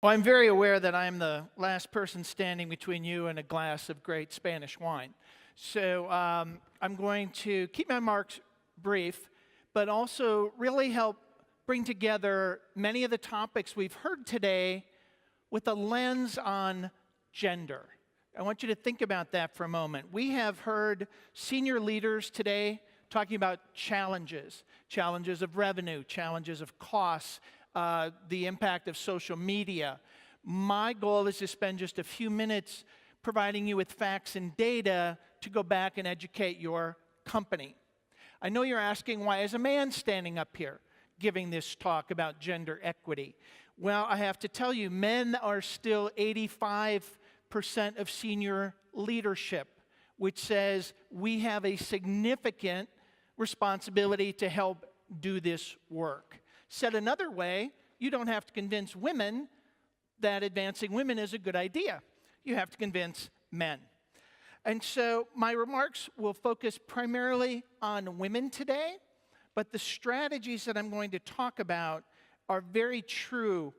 Well, I'm very aware that I'm the last person standing between you and a glass of great Spanish wine. So I'm going to keep my remarks brief, but also really help bring together many of the topics we've heard today with a lens on gender. I want you to think about that for a moment. We have heard senior leaders today talking about challenges of revenue, challenges of costs, the impact of social media. My goal is to spend just a few minutes providing you with facts and data to go back and educate your company. I know you're asking, why is a man standing up here giving this talk about gender equity? Well, I have to tell you, men are still 85% of senior leadership, which says we have a significant responsibility to help do this work. Said another way, you don't have to convince women that advancing women is a good idea. You have to convince men. And so my remarks will focus primarily on women today, but the strategies that I'm going to talk about are very true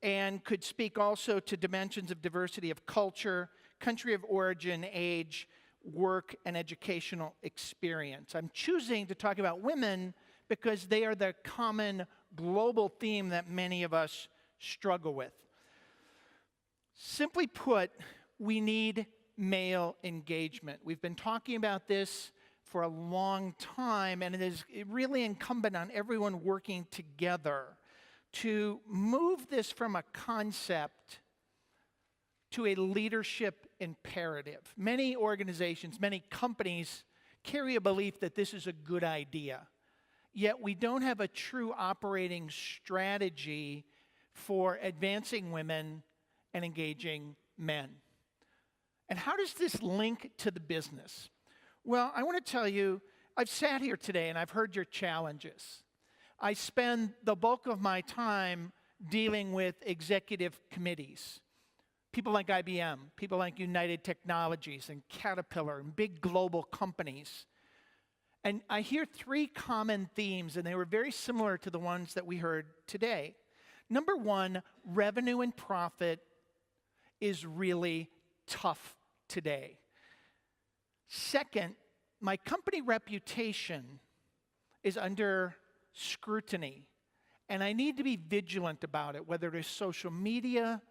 and could speak also to dimensions of diversity of culture, country of origin, age, work, and educational experience. I'm choosing to talk about women because they are the common global theme that many of us struggle with. Simply put, we need male engagement. We've been talking about this for a long time, and it is really incumbent on everyone working together to move this from a concept to a leadership imperative. Many organizations, many companies carry a belief that this is a good idea. Yet we don't have a true operating strategy for advancing women and engaging men. And how does this link to the business? Well, I want to tell you, I've sat here today and I've heard your challenges. I spend the bulk of my time dealing with executive committees. People like IBM, people like United Technologies and Caterpillar and big global companies. And I hear three common themes, and they were very similar to the ones that we heard today. Number one, revenue and profit is really tough today. Second, my company reputation is under scrutiny, and I need to be vigilant about it, whether it is social media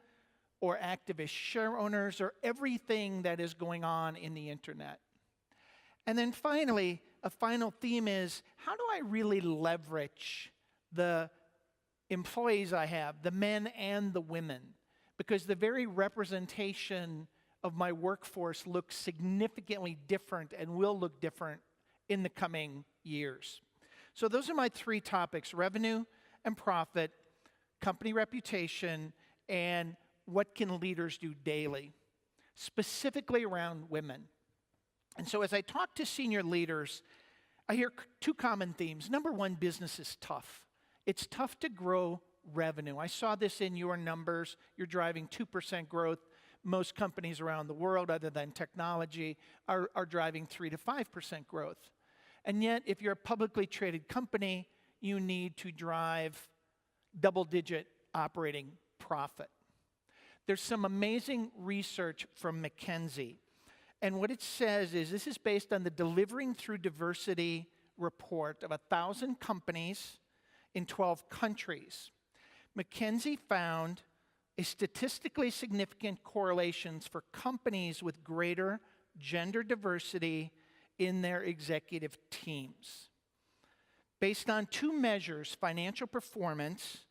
or activist share owners or everything that is going on in the internet. And then finally, a final theme is, how do I really leverage the employees I have, the men and the women? Because the very representation of my workforce looks significantly different and will look different in the coming years. So those are my three topics: revenue and profit, company reputation, and what can leaders do daily, specifically around women. And so as I talk to senior leaders, I hear two common themes. Number one, business is tough. It's tough to grow revenue. I saw this in your numbers. You're driving 2% growth. Most companies around the world, other than technology, are driving 3 to 5% growth. And yet, if you're a publicly traded company, you need to drive double-digit operating profit. There's some amazing research from McKinsey. And what it says is, this is based on the Delivering Through Diversity report of 1,000 companies in 12 countries. McKinsey found a statistically significant correlations for companies with greater gender diversity in their executive teams. Based on two measures, financial performance,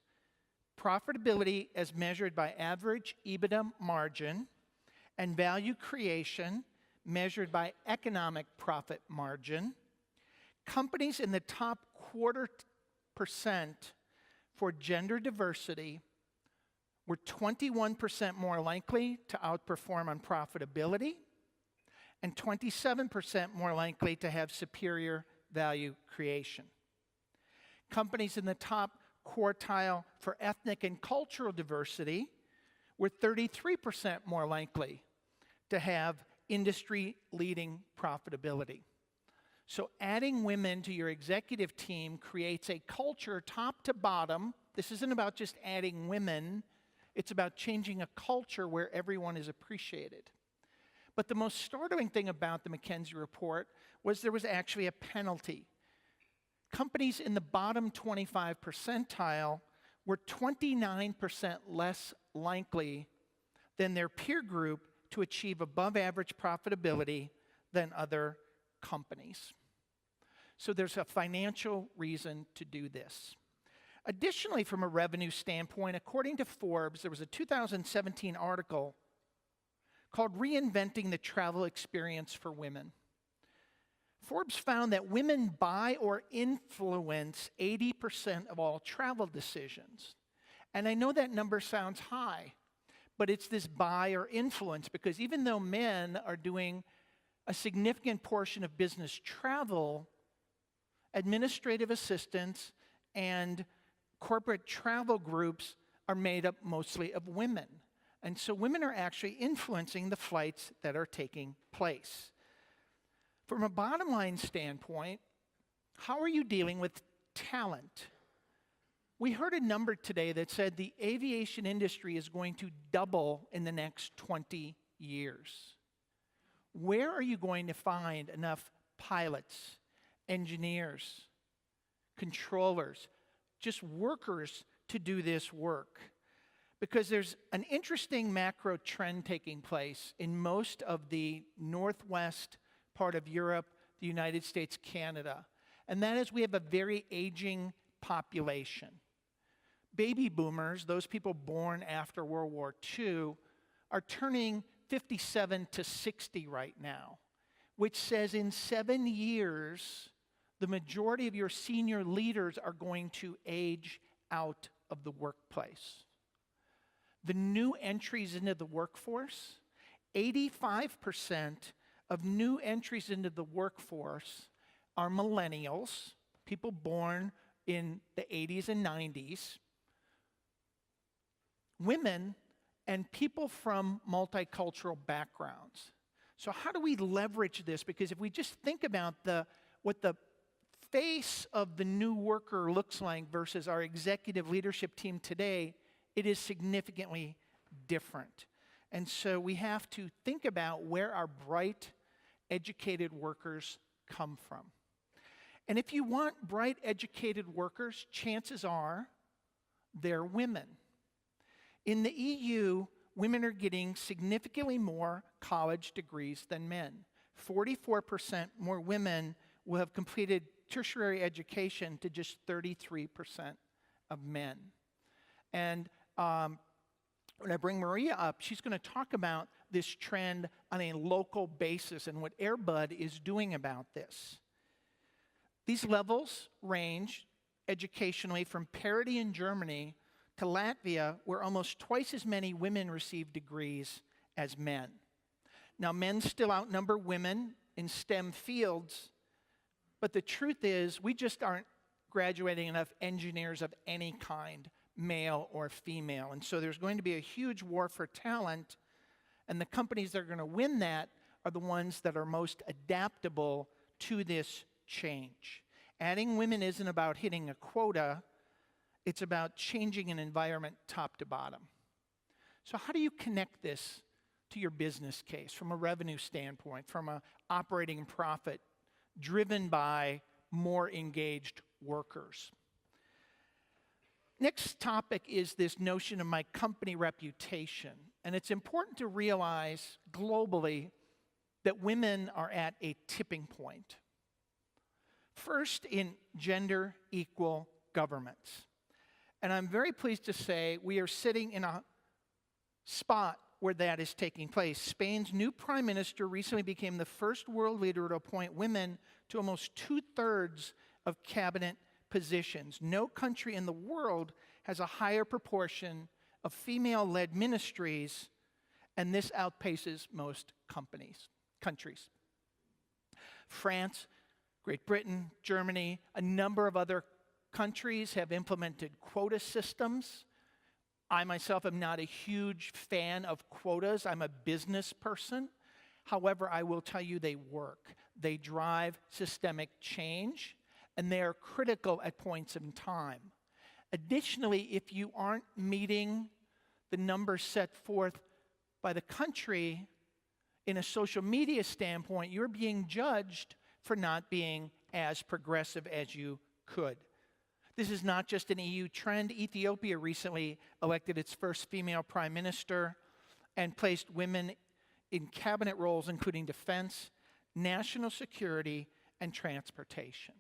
profitability as measured by average EBITDA margin, and value creation measured by economic profit margin, companies in the top 0.25% for gender diversity were 21% more likely to outperform on profitability and 27% more likely to have superior value creation. Companies in the top quartile for ethnic and cultural diversity were 33% more likely to have industry-leading profitability. So adding women to your executive team creates a culture top to bottom. This isn't about just adding women It's about changing a culture where everyone is appreciated. But the most startling thing about the McKinsey report was there was actually a penalty. Companies in the bottom 25 percentile were 29% less likely than their peer group to achieve above average profitability than other companies. So there's a financial reason to do this. Additionally, from a revenue standpoint, according to Forbes, there was a 2017 article called Reinventing the Travel Experience for Women. Forbes found that women buy or influence 80% of all travel decisions. And I know that number sounds high, but it's this buy or influence, because even though men are doing a significant portion of business travel, administrative assistants and corporate travel groups are made up mostly of women. And so women are actually influencing the flights that are taking place. From a bottom line standpoint, how are you dealing with talent? We heard a number today that said the aviation industry is going to double in the next 20 years. Where are you going to find enough pilots, engineers, controllers, just workers to do this work? Because there's an interesting macro trend taking place in most of the northwest part of Europe, the United States, Canada. And that is we have a very aging population. Baby boomers, those people born after World War II, are turning 57 to 60 right now, which says in 7 years, the majority of your senior leaders are going to age out of the workplace. The new entries into the workforce, 85% of new entries into the workforce are millennials, people born in the 80s and 90s, women, and people from multicultural backgrounds. So how do we leverage this? Because if we just think about what the face of the new worker looks like versus our executive leadership team today, it is significantly different. And so we have to think about where our bright, educated workers come from. And if you want bright, educated workers, chances are they're women. In the EU, women are getting significantly more college degrees than men. 44% more women will have completed tertiary education to just 33% of men. And when I bring Maria up, she's going to talk about this trend on a local basis and what Airbus is doing about this. These levels range educationally from parity in Germany to Latvia, where almost twice as many women receive degrees as men. Now, men still outnumber women in STEM fields, but the truth is we just aren't graduating enough engineers of any kind, male or female. And so there's going to be a huge war for talent, and the companies that are going to win that are the ones that are most adaptable to this change. Adding women isn't about hitting a quota, it's about changing an environment top to bottom. So how do you connect this to your business case from a revenue standpoint, from an operating profit driven by more engaged workers? Next topic is this notion of my company reputation. And it's important to realize globally that women are at a tipping point. First, in gender equal governments. And I'm very pleased to say we are sitting in a spot where that is taking place. Spain's new prime minister recently became the first world leader to appoint women to almost 2/3 of cabinet positions. No country in the world has a higher proportion of female-led ministries, and this outpaces most countries. France, Great Britain, Germany, a number of other countries have implemented quota systems. I myself am not a huge fan of quotas. I'm a business person. However, I will tell you they work. They drive systemic change, and they are critical at points in time. Additionally, if you aren't meeting the numbers set forth by the country in a social media standpoint, you're being judged for not being as progressive as you could. This is not just an EU trend. Ethiopia recently elected its first female prime minister and placed women in cabinet roles including defense, national security, and transportation.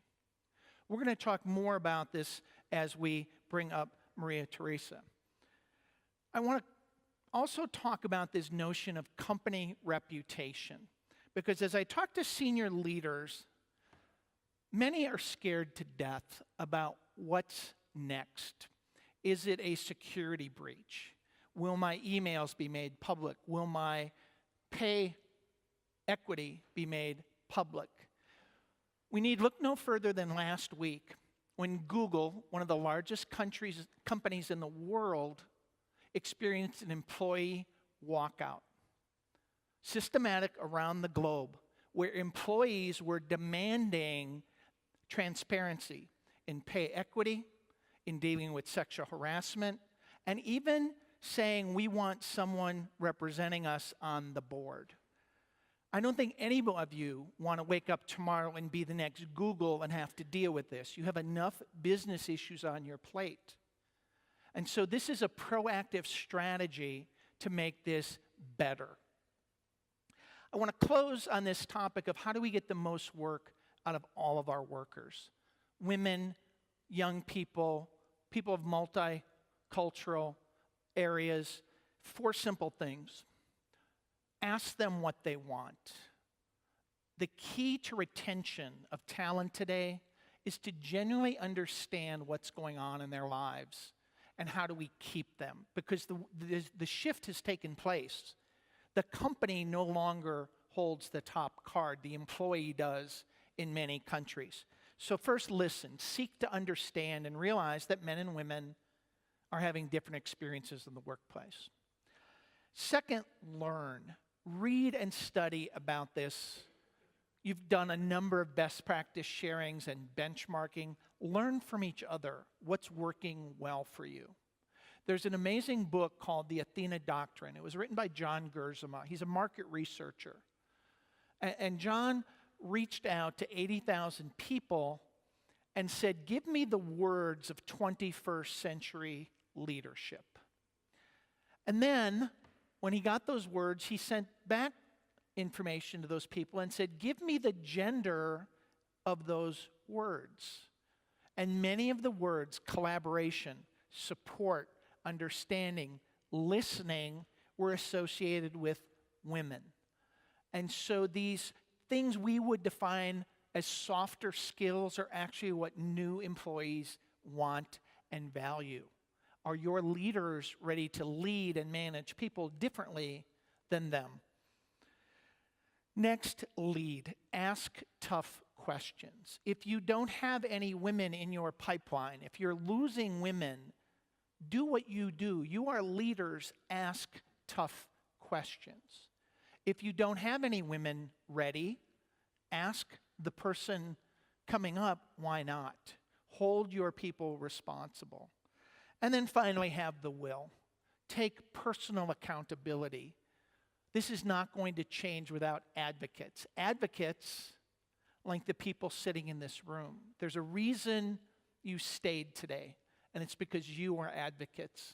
We're going to talk more about this as we bring up Maria Teresa. I want to also talk about this notion of company reputation, because as I talk to senior leaders, many are scared to death about what's next. Is it a security breach? Will my emails be made public? Will my pay equity be made public? We need look no further than last week when Google, one of the largest companies in the world, experienced an employee walkout. Systematic around the globe, where employees were demanding transparency in pay equity, in dealing with sexual harassment, and even saying we want someone representing us on the board. I don't think any of you want to wake up tomorrow and be the next Google and have to deal with this. You have enough business issues on your plate. And so this is a proactive strategy to make this better. I want to close on this topic of how do we get the most work out of all of our workers? Women, young people, people of multicultural areas. 4 simple things. Ask them what they want. The key to retention of talent today is to genuinely understand what's going on in their lives and how do we keep them. Because the shift has taken place. The company no longer holds the top card. The employee does in many countries. So first, listen, seek to understand and realize that men and women are having different experiences in the workplace. Second, learn. Read and study about this. You've done a number of best practice sharings and benchmarking. Learn from each other what's working well for you. There's an amazing book called The Athena Doctrine. It was written by John Gerzema. He's a market researcher. And John reached out to 80,000 people and said, give me the words of 21st century leadership. And then, when he got those words, he sent back information to those people and said, give me the gender of those words. And many of the words, collaboration, support, understanding, listening, were associated with women. And so these things we would define as softer skills are actually what new employees want and value. Are your leaders ready to lead and manage people differently than them? Next, lead. Ask tough questions. If you don't have any women in your pipeline, if you're losing women, do what you do. You are leaders. Ask tough questions. If you don't have any women ready, ask the person coming up, why not? Hold your people responsible. And then finally, have the will. Take personal accountability. This is not going to change without advocates. Advocates, like the people sitting in this room. There's a reason you stayed today, and it's because you are advocates.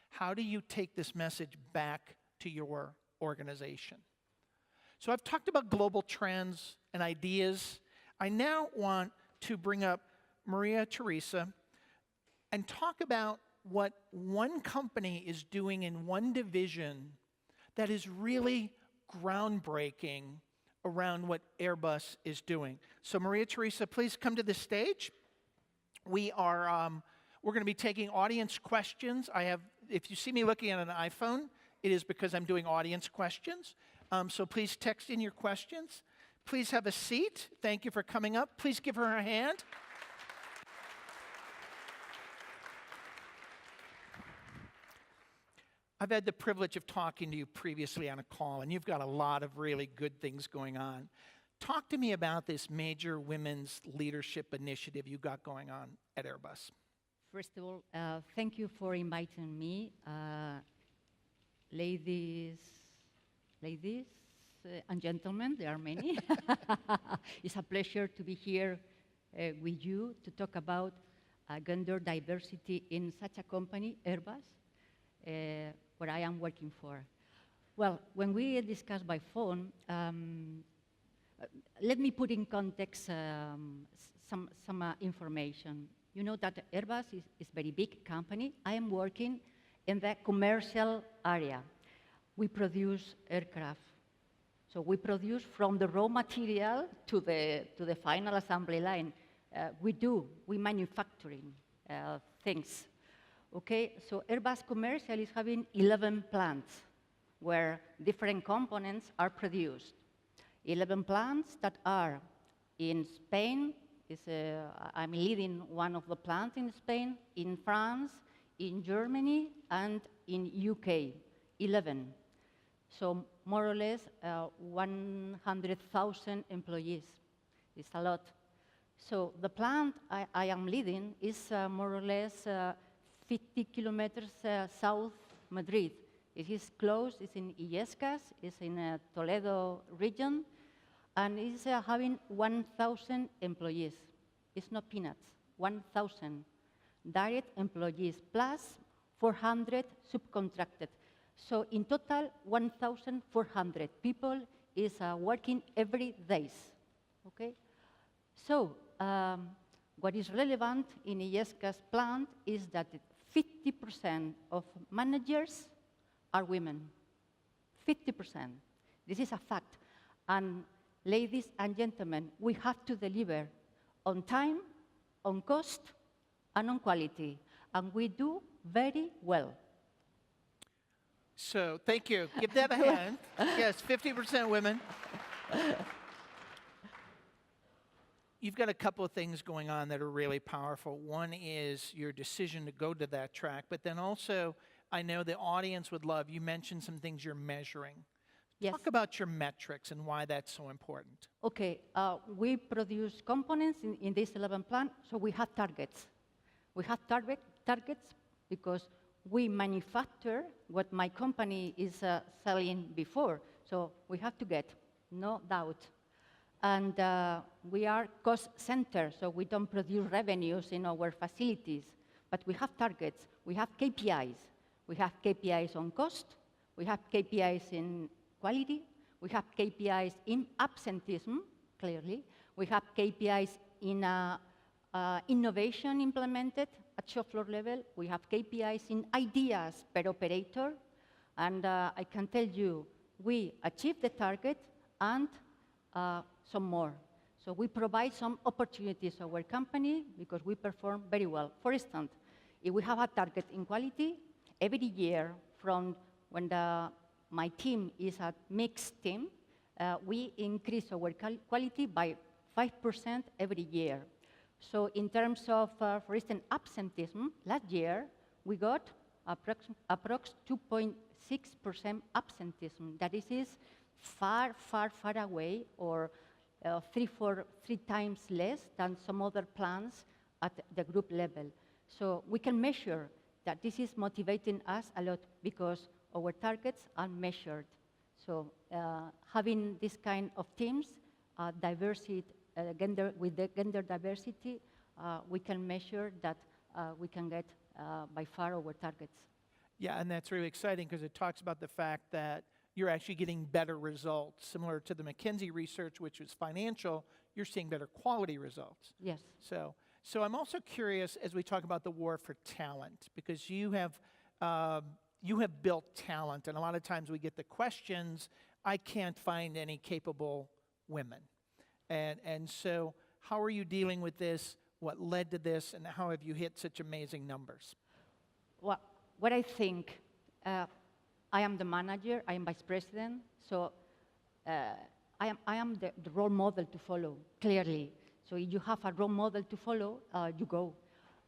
How do you take this message back to your organization? So I've talked about global trends and ideas. I now want to bring up Maria Teresa and talk about what one company is doing in one division that is really groundbreaking around what Airbus is doing. So Maria Teresa, please come to the stage. We're going to be taking audience questions. If you see me looking at an iPhone, it is because I'm doing audience questions. So please text in your questions. Please have a seat. Thank you for coming up. Please give her a hand. I've had the privilege of talking to you previously on a call, and you've got a lot of really good things going on. Talk to me about this major women's leadership initiative you got going on at Airbus. First of all, thank you for inviting me. Ladies, and gentlemen, there are many. It's a pleasure to be here with you to talk about gender diversity in such a company, Airbus, where I am working for. Well, when we discussed by phone, let me put in context some information. You know that Airbus is a very big company. I am working in the commercial area. We produce aircraft. So we produce from the raw material to the final assembly line. We manufacturing things. Okay, so Airbus Commercial is having 11 plants where different components are produced. 11 plants that are in Spain. I'm leading one of the plants in Spain, in France, in Germany, and in UK, 11. So more or less 100,000 employees. It's a lot. So the plant I am leading is more or less 50 kilometers south Madrid. It is close, it's in Illescas, it's in Toledo region, and it's having 1,000 employees. It's not peanuts, 1,000 direct employees, plus 400 subcontracted. So in total, 1,400 people is working every day, okay? So what is relevant in Illescas plant is that 50% of managers are women, 50%. This is a fact. And ladies and gentlemen, we have to deliver on time, on cost, and on quality. And we do very well. So thank you. Give that a hand. Yes, 50% women. You've got a couple of things going on that are really powerful. One is your decision to go to that track, but then also I know the audience would love, you mentioned some things you're measuring. Yes. Talk about your metrics and why that's so important. Okay, we produce components in this 11 plant, so we have targets. We have targets because we manufacture what my company is selling before, so we have to get, no doubt. And we are cost center, so we don't produce revenues in our facilities, but we have targets, we have KPIs. We have KPIs on cost, we have KPIs in quality, we have KPIs in absenteeism, clearly, we have KPIs in innovation implemented at shop floor level, we have KPIs in ideas per operator, and I can tell you, we achieved the target and some more. So we provide some opportunities to our company because we perform very well. For instance, if we have a target in quality, every year from when my team is a mixed team, we increase our quality by 5% every year. So in terms of, for instance, absenteeism, last year we got approx 2.6% absenteeism. That is far, far, far away, or three times less than some other plants at the group level. So we can measure that this is motivating us a lot because our targets are measured. So having this kind of teams, diversity, with the gender diversity, we can measure that we can get by far our targets. Yeah, and that's really exciting because it talks about the fact that you're actually getting better results. Similar to the McKinsey research, which was financial, you're seeing better quality results. Yes. So I'm also curious as we talk about the war for talent, because you have built talent, and a lot of times we get the questions, I can't find any capable women. And so how are you dealing with this? What led to this, and how have you hit such amazing numbers? Well, what I think, I am the manager, I am vice president, so I am the role model to follow, clearly. So if you have a role model to follow, you go.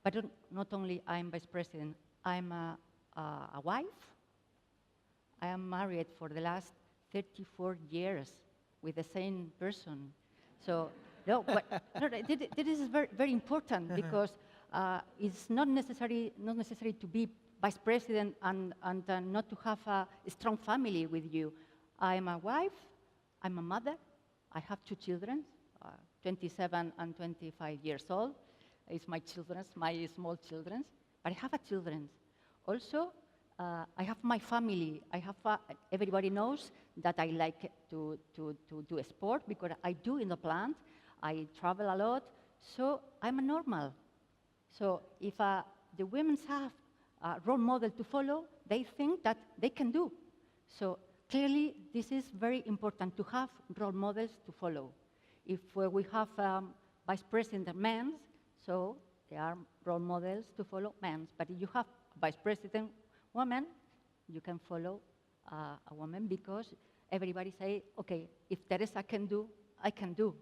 But not only I am vice president, I'm a wife. I am married for the last 34 years with the same person. So no, but no, this is very, very important because it's not necessary to be vice president and not to have a strong family with you. I'm a wife, I'm a mother, I have 2 children, 27 and 25 years old. It's my children, my small children, but I have a children. Also, I have my family. I have everybody knows that I like to do a sport because I do in the plant. I travel a lot, so I'm a normal. So if the women have a role model to follow, they think that they can do. So clearly, this is very important to have role models to follow. If we have vice president men, so they are role models to follow men. But if you have vice president woman, you can follow a woman because everybody say, okay, if Teresa can do, I can do.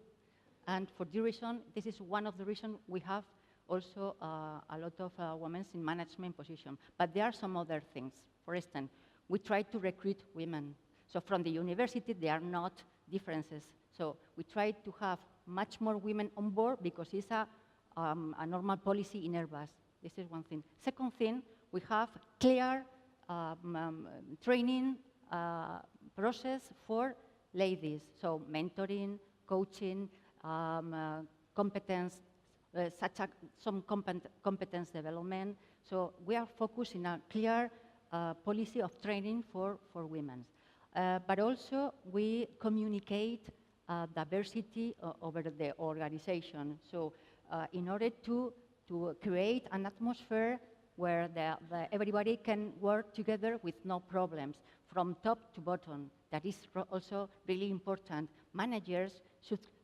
And for this reason, this is one of the reasons we have also a lot of women in management position. But there are some other things. For instance, we try to recruit women. So from the university, there are not differences. So we try to have much more women on board because it's a normal policy in Airbus. This is one thing. Second thing, we have clear training process for ladies. So mentoring, coaching, competence, some competence development. So we are focused in a clear policy of training for women. But also we communicate diversity over the organization. So in order to create an atmosphere where everybody can work together with no problems, from top to bottom. That is also really important. Managers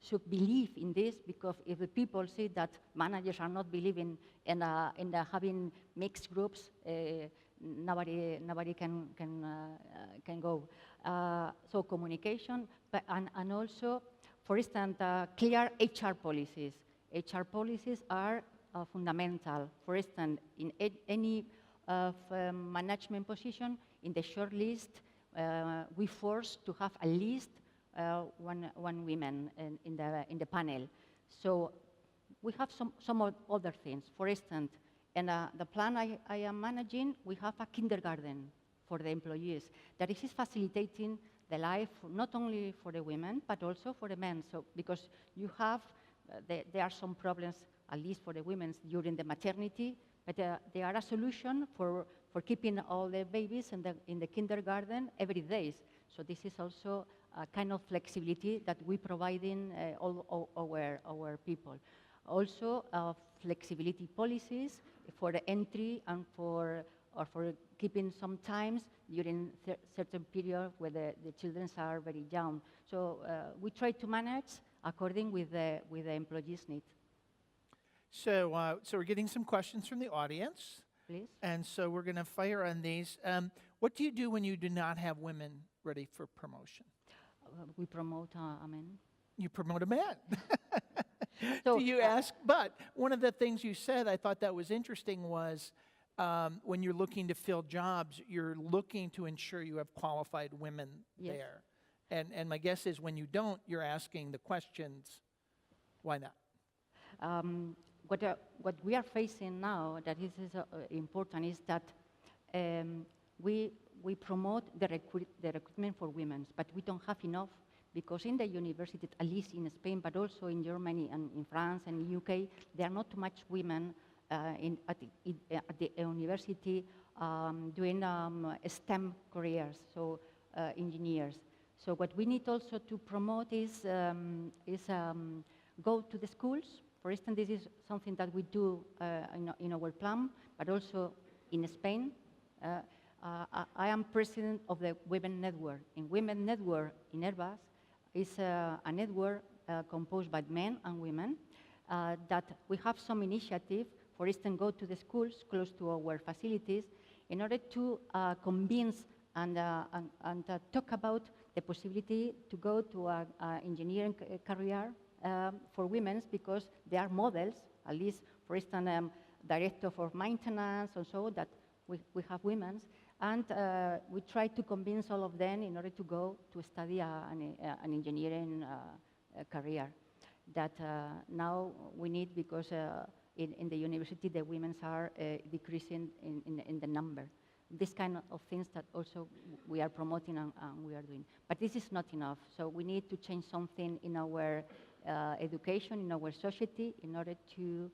should believe in this, because if the people see that managers are not believing in having mixed groups, nobody can go. So communication, and also, for instance, clear HR policies. HR policies are fundamental. For instance, in any management position, in the short list, we force to have at least one woman in the panel. So we have some other things. For instance, in the plan I am managing, we have a kindergarten for the employees that is facilitating the life not only for the women but also for the men. So because you have, there are some problems, at least for the women during the maternity, but there are a solution for keeping all the babies in the kindergarten every day. So this is also a kind of flexibility that we provide in all our people. Also, flexibility policies for the entry and for keeping some times during certain period where the children are very young. So we try to manage according with the employees' needs. So we're getting some questions from the audience. Please. And so we're going to fire on these. What do you do when you do not have women ready for promotion? We promote a man. You promote a man. So, do you ask? But one of the things you said, I thought that was interesting, was when you're looking to fill jobs, you're looking to ensure you have qualified women there. And my guess is when you don't, you're asking the questions, why not? What we are facing now that is important is that we promote the recruitment for women, but we don't have enough, because in the university, at least in Spain, but also in Germany and in France and in UK, there are not too much women at the university doing STEM careers, so engineers. So what we need also to promote is go to the schools. For instance, this is something that we do in our plan, but also in Spain. I am president of the Women Network. In Women Network in Airbus is a network composed by men and women that we have some initiative. For instance, go to the schools close to our facilities in order to convince and talk about the possibility to go to an engineering career for women, because they are models, at least, for instance, director for maintenance and so that we have women. And we try to convince all of them in order to go to study an engineering career that now we need, because in the university, the women are decreasing in the number. This kind of things that also we are promoting and we are doing. But this is not enough. So we need to change something in our education, in our society, in order to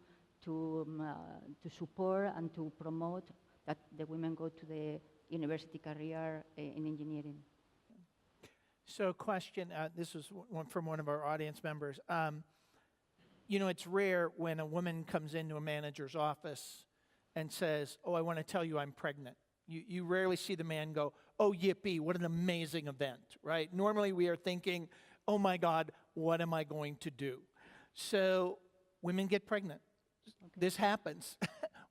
support and to promote that the women go to the university career in engineering. So question, this was one from one of our audience members. You know, it's rare when a woman comes into a manager's office and says, oh, I want to tell you I'm pregnant. You rarely see the man go, oh, yippee, what an amazing event, right? Normally we are thinking, oh my God, what am I going to do? So women get pregnant. Okay. This happens.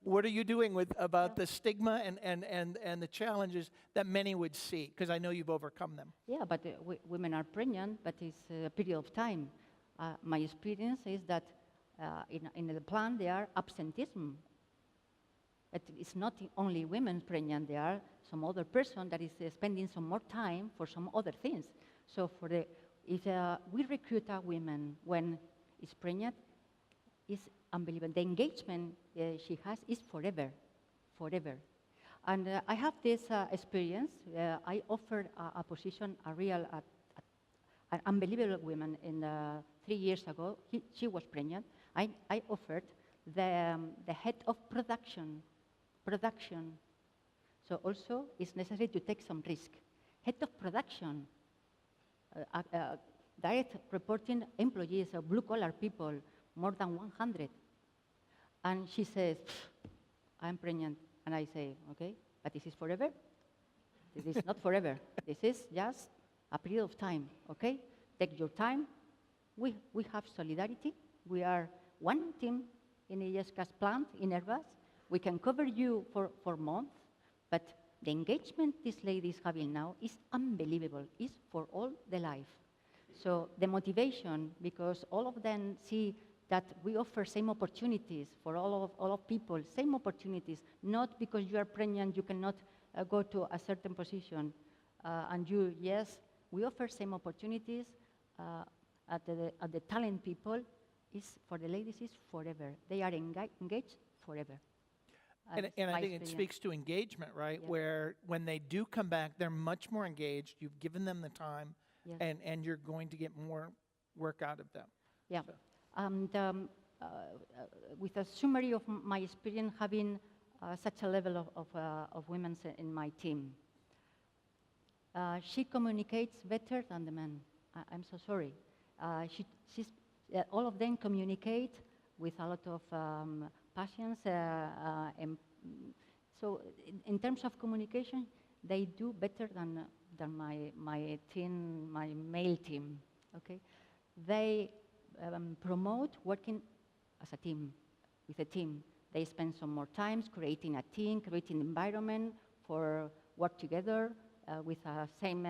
What are you doing about the stigma and the challenges that many would see? Because I know you've overcome them. Yeah, but women are pregnant, but it's a period of time. My experience is that in the plant there are absenteeism. But it's not only women pregnant, there are some other person that is spending some more time for some other things. So if we recruit a woman when it's pregnant, it's unbelievable. The engagement she has is forever, forever. And I have this experience. I offered a position, an unbelievable woman 3 years ago. She was pregnant. I offered the head of production. So also it's necessary to take some risk. Head of production, direct reporting employees, blue-collar people, more than 100. And she says, I'm pregnant. And I say, okay, but this is forever? This is not forever. This is just a period of time, okay? Take your time. We have solidarity. We are one team in the Illescas plant in Airbus. We can cover you for months, but the engagement this lady is having now is unbelievable. It's for all the life. So the motivation, because all of them see that we offer same opportunities for all of people, same opportunities, not because you are pregnant, you cannot go to a certain position. Yes, we offer same opportunities at the talent people. For the ladies, is forever. They are engaged forever. And I think it speaks to engagement, right? Yeah. Where when they do come back, they're much more engaged. You've given them the time, yes. and you're going to get more work out of them. Yeah. So. And with a summary of my experience having such a level of women in my team, she communicates better than the men. I'm so sorry. All of them communicate with a lot of passions. So in terms of communication, they do better than my team, my male team. Okay, they promote working as a team, with a team. They spend some more time creating a team, creating environment for work together with same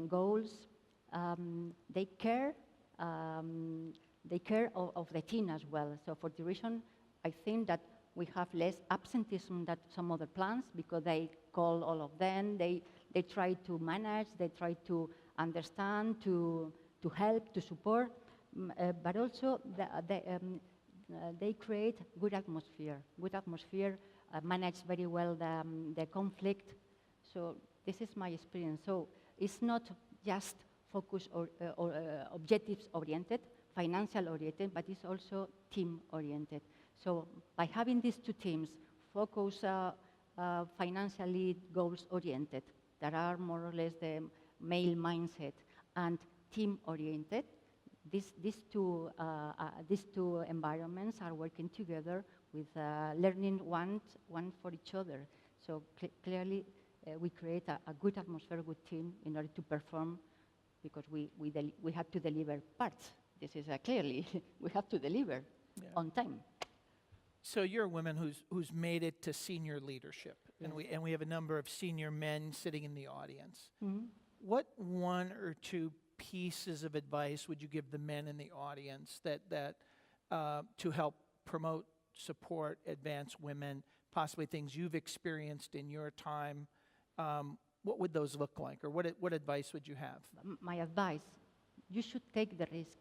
goals. They care. They care of the team as well. So for the reason, I think that we have less absenteeism than some other plants because they call all of them. They try to manage. They try to understand, to help, to support. But also they create good atmosphere. Good atmosphere, manage very well the conflict. So this is my experience. So it's not just focus or objectives oriented, financial oriented, but it's also team oriented. So by having these two teams, focus financially goals oriented, that are more or less the male mindset, and team oriented, these two environments are working together with learning one for each other. So clearly we create a good atmosphere, a good team in order to perform, because we have to deliver parts. This is clearly, we have to deliver on time. So you're a woman who's made it to senior leadership, yes. and we have a number of senior men sitting in the audience. Mm-hmm. What one or two pieces of advice would you give the men in the audience that to help promote, support, advance women, possibly things you've experienced in your time? What would those look like, or what advice would you have? My advice, you should take the risk,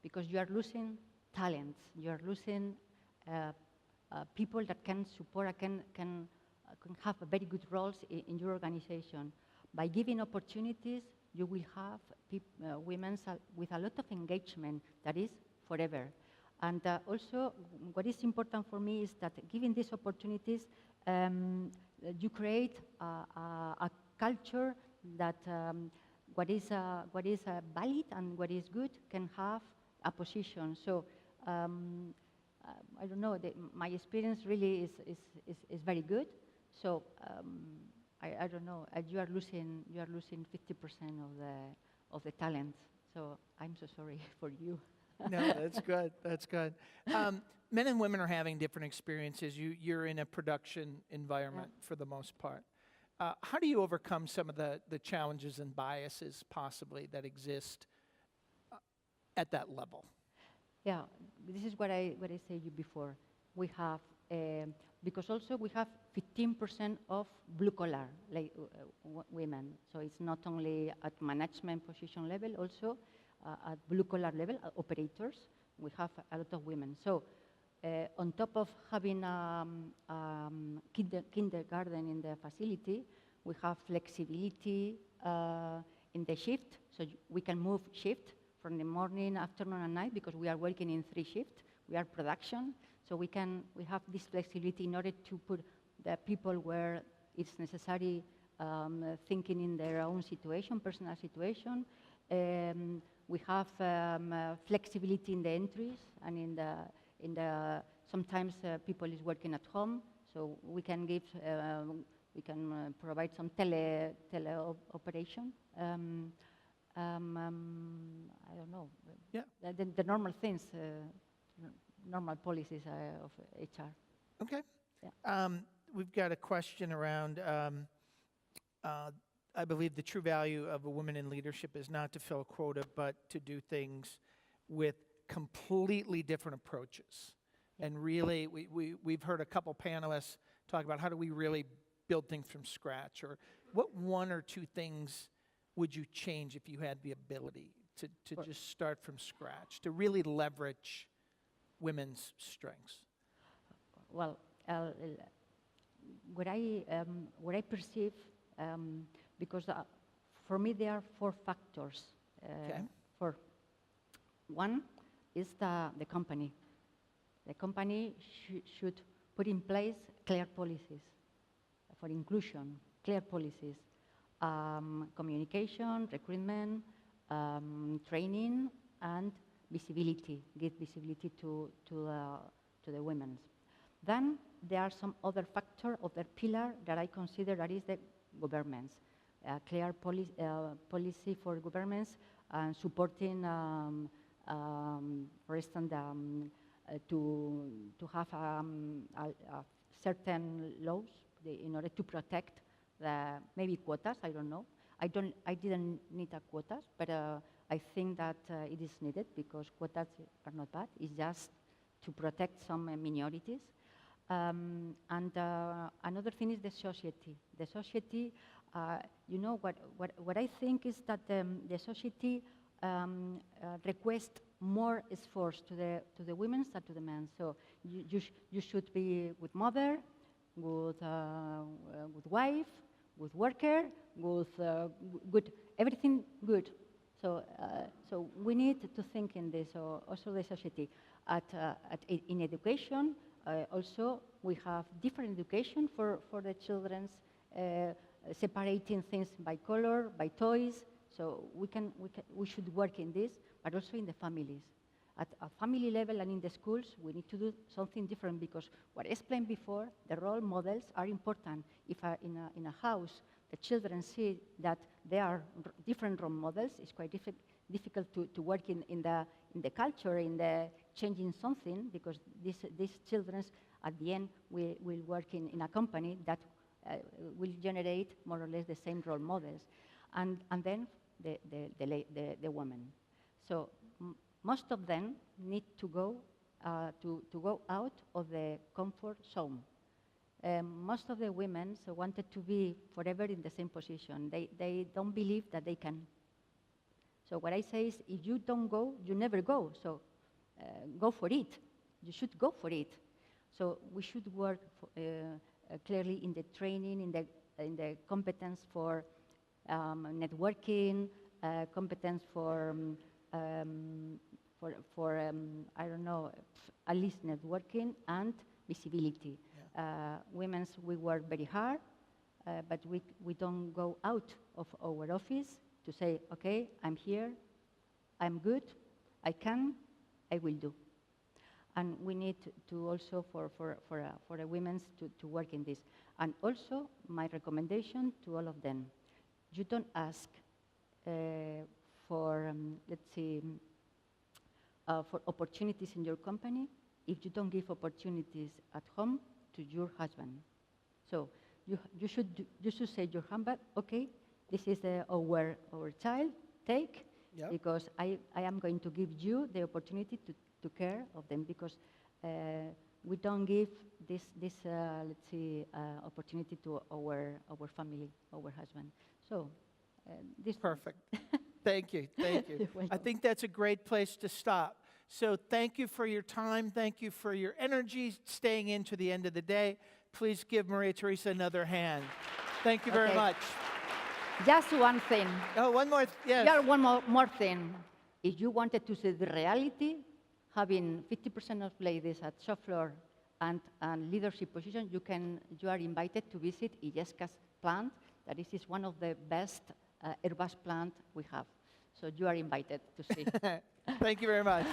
because you are losing talents. You're losing people that can support, can have very good roles in your organization. By giving opportunities, you will have women with a lot of engagement that is forever. And also, what is important for me is that giving these opportunities, you create a culture that what is valid and what is good can have a position. So I don't know. My experience really is very good. So I don't know. You are losing 50% of the talent. So I'm so sorry for you. No, that's good. That's good. Men and women are having different experiences. You're in a production environment for the most part. How do you overcome some of the challenges and biases possibly that exist at that level? Yeah, this is what I said you before. We have because also we have 15% of blue collar women. So it's not only at management position level, also at blue collar level, operators. We have a lot of women. So on top of having kindergarten in the facility, we have flexibility in the shift, so we can move shift from the morning, afternoon, and night because we are working in 3 shifts. We are production, so we have this flexibility in order to put the people where it's necessary, thinking in their own situation, personal situation. We have flexibility in the entries and in the sometimes people is working at home, so we can give we can provide some tele operation. I don't know. Yeah. The normal things, normal policies of HR. Okay. Yeah. We've got a question around, I believe the true value of a woman in leadership is not to fill a quota, but to do things with completely different approaches. And really, we've heard a couple panelists talk about how do we really build things from scratch, or what 1 or 2 things would you change if you had the ability to just start from scratch, to really leverage women's strengths? Well, what I perceive, because for me there are 4 factors. Okay. For one is the company. The company should put in place clear policies for inclusion, clear policies, communication, recruitment, training, and visibility. Give visibility to the women. Then there are some other factor, other pillar that I consider that is the governments. Clear policy for governments and supporting, for instance, to have certain laws in order to protect maybe quotas. I don't know. I didn't need a quotas, but I think that it is needed because quotas are not bad. It's just to protect some minorities. And another thing is the society. The society, you know, what I think is that the society requests more efforts to the women than to the men. So you should be good mother, good wife, good worker, good everything good. So we need to think in this. So also the society in education. Also, we have different education for the children's, separating things by color, by toys. So we should work in this, but also in the families. At a family level and in the schools, we need to do something different because what I explained before, the role models are important. If in a house the children see that there are different role models, it's quite difficult to work in the culture, in the changing something, because these children at the end will work in a company that will generate more or less the same role models, and then the women. So most of them need to go out of the comfort zone. Most of the women wanted to be forever in the same position. They don't believe that they can. So what I say is, if you don't go, you never go. So go for it. You should go for it. So we should work clearly in the training, in the competence for networking, competence for I don't know, at least networking and visibility. Yeah. We work very hard, but we don't go out of our office to say, okay, I'm here, I'm good, I will do. And we need to also for the women to work in this. And also, my recommendation to all of them, you don't ask for, let's see, for opportunities in your company if you don't give opportunities at home to your husband. So you should say to your husband, okay, this is our child, take, Yep. because I am going to give you the opportunity to care of them, because we don't give this let's see, opportunity to our family, our husband. So this Perfect. Thank you. Thank you. You're I welcome. think that's a great place to stop. So thank you for your time. Thank you for your energy staying in to the end of the day. Please give Maria Teresa another hand. Thank you very Okay. much. Just one thing. Oh, one more. Yes. Yeah, one more thing. If you wanted to see the reality, having 50% of ladies at shop floor and leadership position, you are invited to visit Illescas plant. That is one of the best Airbus plant we have. So you are invited to see. Thank you very much.